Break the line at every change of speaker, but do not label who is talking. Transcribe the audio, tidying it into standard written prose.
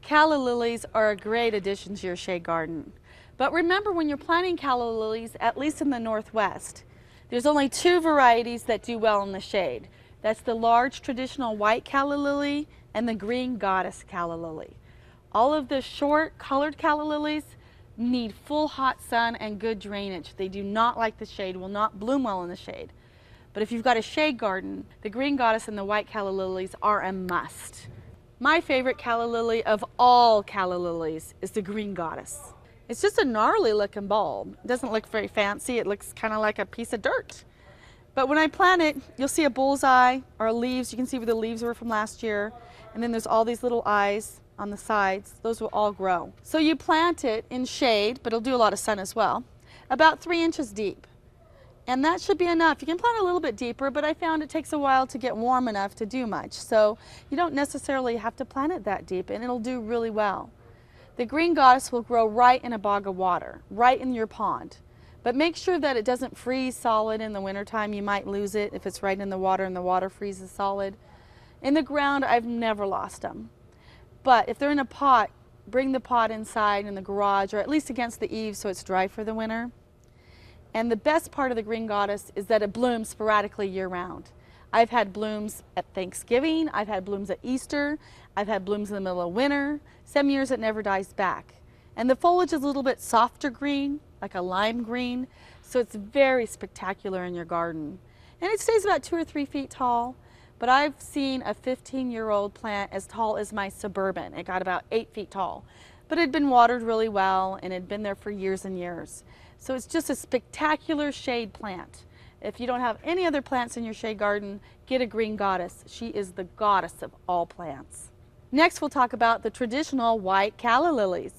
Calla lilies are a great addition to your shade garden. But remember, when you're planting calla lilies, at least in the Northwest, there's only two varieties that do well in the shade. That's the large traditional white calla lily and the green goddess calla lily. All of the short colored calla lilies need full hot sun and good drainage. They do not like the shade, will not bloom well in the shade. But if you've got a shade garden, the green goddess and the white calla lilies are a must. My favorite calla lily of all calla lilies is the green goddess. It's just a gnarly looking bulb. It doesn't look very fancy. It looks kind of like a piece of dirt. But when I plant it, you'll see a bullseye or leaves. You can see where the leaves were from last year. And then there's all these little eyes on the sides. Those will all grow. So you plant it in shade, but it'll do a lot of sun as well, about 3 inches deep. And that should be enough. You can plant a little bit deeper, but I found it takes a while to get warm enough to do much. So you don't necessarily have to plant it that deep, and it'll do really well. The green goddess will grow right in a bog of water, right in your pond. But make sure that it doesn't freeze solid in the wintertime. You might lose it if it's right in the water and the water freezes solid. In the ground, I've never lost them. But if they're in a pot, bring the pot inside in the garage or at least against the eaves so it's dry for the winter. And the best part of the green goddess is that it blooms sporadically year-round. I've had blooms at Thanksgiving, I've had blooms at Easter, I've had blooms in the middle of winter. Some years it never dies back. And the foliage is a little bit softer green, like a lime green, so it's very spectacular in your garden. And it stays about 2 or 3 feet tall, but I've seen a 15-year-old plant as tall as my Suburban. It got about 8 feet tall, but it had been watered really well and it had been there for years and years. So it's just a spectacular shade plant. If you don't have any other plants in your shade garden, get a green goddess. She is the goddess of all plants. Next, we'll talk about the traditional white calla lilies.